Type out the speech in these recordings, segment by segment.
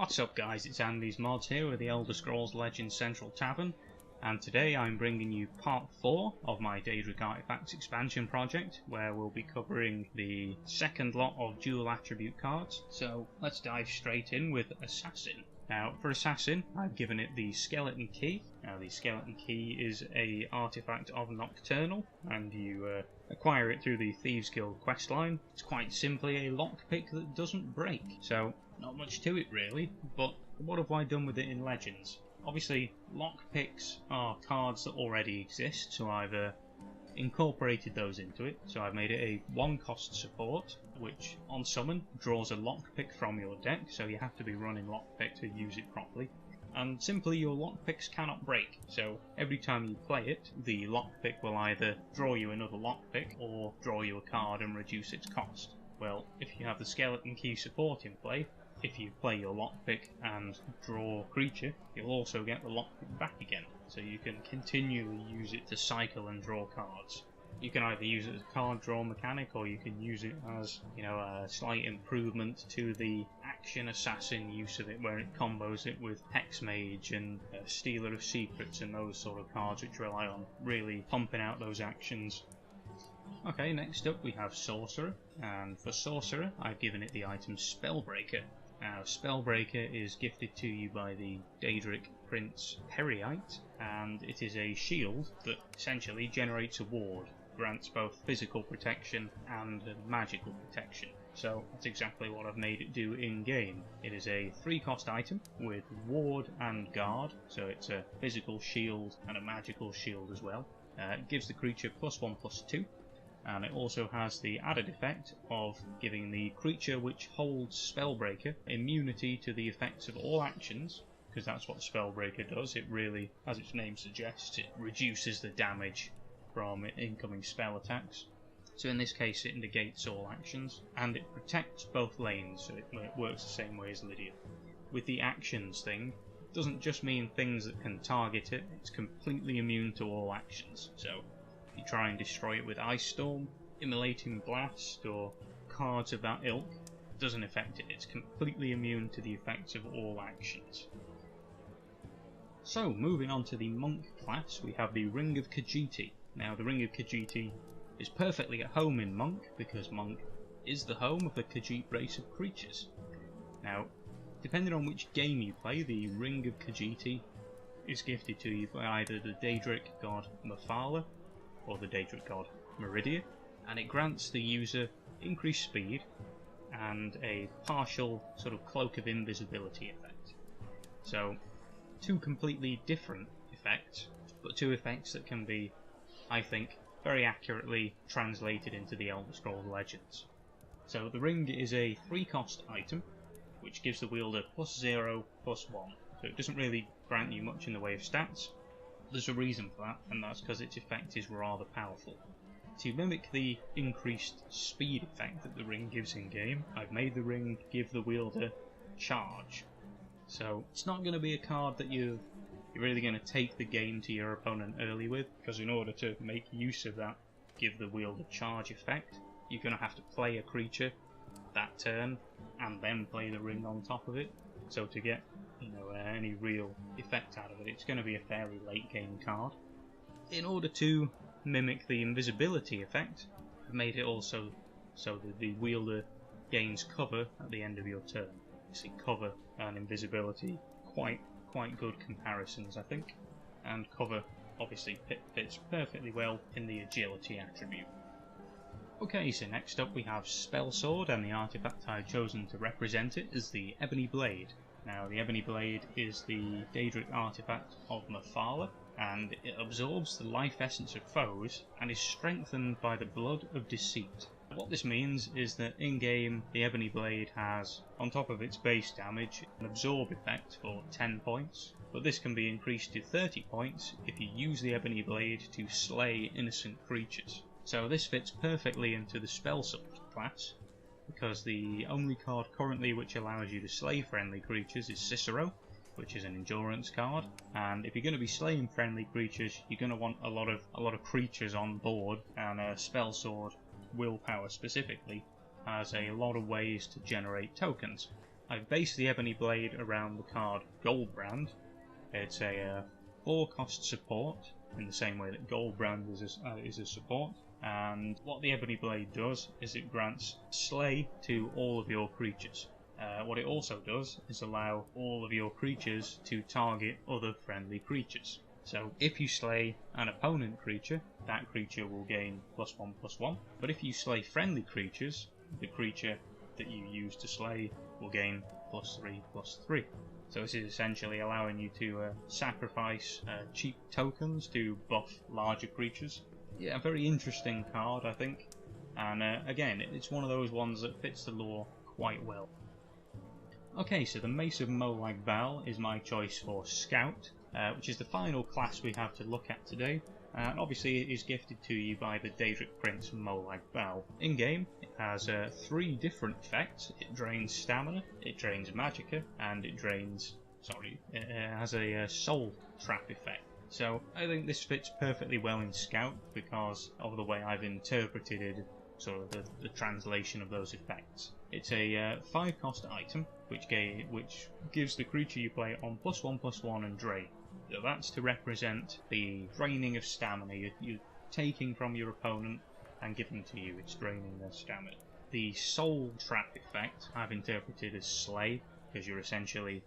What's up guys, it's Andy's Mods here with the Elder Scrolls Legends Central Tavern, and today I'm bringing you part 4 of my Daedric Artifacts Expansion project, where we'll be covering the second lot of dual attribute cards. So let's dive straight in with Assassin. Now for Assassin, I've given it the Skeleton Key. Now the Skeleton Key is a artifact of Nocturnal, and you acquire it through the Thieves Guild questline. It's quite simply a lockpick that doesn't break, so not much to it really, but what have I done with it in Legends? Obviously, lockpicks are cards that already exist, so I've incorporated those into it. So I've made it a 1-cost support, which on summon draws a lockpick from your deck, so you have to be running lockpick to use it properly. And simply your lockpicks cannot break, so every time you play it, the lockpick will either draw you another lockpick or draw you a card and reduce its cost. Well, if you have the Skeleton Key support in play, if you play your lockpick and draw a creature, you'll also get the lockpick back again, so you can continually use it to cycle and draw cards. You can either use it as a card draw mechanic, or you can use it as, a slight improvement to the action assassin use of it, where it combos it with Hexmage and Stealer of Secrets and those sort of cards which rely on really pumping out those actions. Okay, next up we have Sorcerer, and for Sorcerer I've given it the item Spellbreaker. Now Spellbreaker is gifted to you by the Daedric Prince Periite, and it is a shield that essentially generates a ward, grants both physical protection and magical protection. So that's exactly what I've made it do in game. It is a 3-cost item with ward and guard, so it's a physical shield and a magical shield as well. It gives the creature +1/+2. And it also has the added effect of giving the creature which holds Spellbreaker immunity to the effects of all actions, because that's what Spellbreaker does. It really, as its name suggests, it reduces the damage from incoming spell attacks. So in this case it negates all actions, and it protects both lanes, so it works the same way as Lydia. With the actions thing, it doesn't just mean things that can target it, it's completely immune to all actions. So if you try and destroy it with Ice Storm, Immolating Blast, or cards of that ilk, it doesn't affect it. It's completely immune to the effects of all actions. So, moving on to the Monk class, we have the Ring of Khajiiti. Now, the Ring of Khajiiti is perfectly at home in Monk, because Monk is the home of the Khajiit race of creatures. Now, depending on which game you play, the Ring of Khajiiti is gifted to you by either the Daedric god Mephala or the Daedric god Meridia, and it grants the user increased speed and a partial sort of cloak of invisibility effect. So, 2 completely different effects, but 2 effects that can be, I think, very accurately translated into the Elder Scrolls Legends. So the ring is a 3-cost item, which gives the wielder +0/+1, so it doesn't really grant you much in the way of stats. There's a reason for that, and that's because its effect is rather powerful. To mimic the increased speed effect that the ring gives in game, I've made the ring give the wielder charge. So it's not going to be a card that you're really going to take the game to your opponent early with, because in order to make use of that give the wielder charge effect, you're going to have to play a creature that turn and then play the ring on top of it. So to get any real effect out of it, it's going to be a fairly late game card. In order to mimic the invisibility effect, I've made it also so that the wielder gains cover at the end of your turn. You see, cover and invisibility, quite good comparisons I think, and cover obviously fits perfectly well in the agility attribute. Okay, so next up we have Spellsword, and the artifact I've chosen to represent it is the Ebony Blade. Now, the Ebony Blade is the Daedric artifact of Mephala, and it absorbs the life essence of foes and is strengthened by the blood of deceit. What this means is that in-game the Ebony Blade has, on top of its base damage, an absorb effect for 10 points, but this can be increased to 30 points if you use the Ebony Blade to slay innocent creatures. So this fits perfectly into the Spellsword class, because the only card currently which allows you to slay friendly creatures is Cicero, which is an endurance card, and if you're going to be slaying friendly creatures, you're going to want a lot of creatures on board, and Spellsword Willpower specifically has a lot of ways to generate tokens. I've based the Ebony Blade around the card Goldbrand. It's a 4-cost support, in the same way that Goldbrand is a support. And what the Ebony Blade does is it grants Slay to all of your creatures. What it also does is allow all of your creatures to target other friendly creatures. So if you slay an opponent creature, that creature will gain +1/+1. But if you slay friendly creatures, the creature that you use to slay will gain +3/+3. So this is essentially allowing you to sacrifice cheap tokens to buff larger creatures. Yeah, a very interesting card, I think. And again, it's one of those ones that fits the lore quite well. Okay, so the Mace of Molag Bal is my choice for Scout, which is the final class we have to look at today. And obviously it is gifted to you by the Daedric Prince Molag Bal. In game, it has 3 different effects. It drains stamina, it drains magicka, and it has a soul trap effect. So I think this fits perfectly well in Scout because of the way I've interpreted it, sort of the translation of those effects. It's a 5-cost item, which gives the creature you play on +1/+1 and drain. So that's to represent the draining of stamina. You're taking from your opponent and giving to you. It's draining their stamina. The soul trap effect I've interpreted as Slay, because you're essentially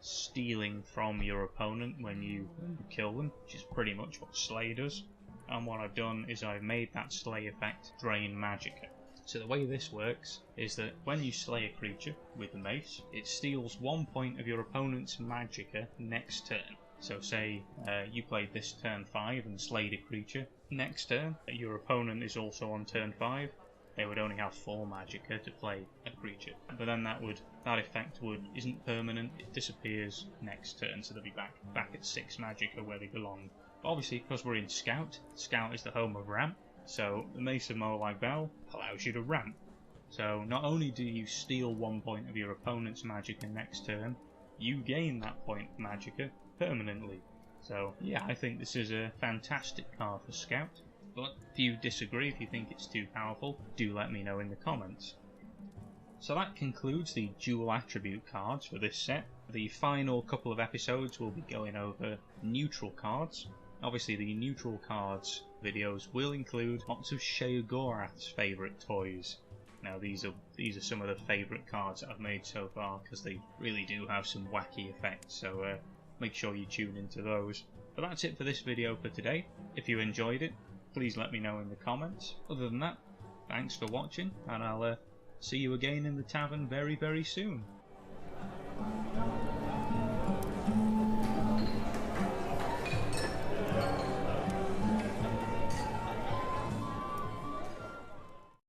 stealing from your opponent when you kill them, which is pretty much what Slay does. And what I've done is I've made that Slay effect drain magicka. So the way this works is that when you slay a creature with the mace, it steals 1 point of your opponent's magicka next turn. So say you played this turn 5 and slayed a creature. Next turn, your opponent is also on turn 5. They would only have 4 magicka to play a creature. But then that effect isn't permanent, it disappears next turn, so they'll be back at 6 magicka where they belong. But obviously, because we're in Scout is the home of ramp, so the Mace of Molag Bal allows you to ramp. So not only do you steal 1 point of your opponent's magicka next turn, you gain that point of magicka permanently. So yeah, I think this is a fantastic card for Scout. But if you disagree, if you think it's too powerful, do let me know in the comments. So that concludes the dual attribute cards for this set. The final couple of episodes will be going over neutral cards. Obviously the neutral cards videos will include lots of Sheogorath's favourite toys. Now these are some of the favourite cards that I've made so far because they really do have some wacky effects, so make sure you tune into those. But that's it for this video for today. If you enjoyed it, please let me know in the comments. Other than that, thanks for watching, and I'll see you again in the tavern very, very soon.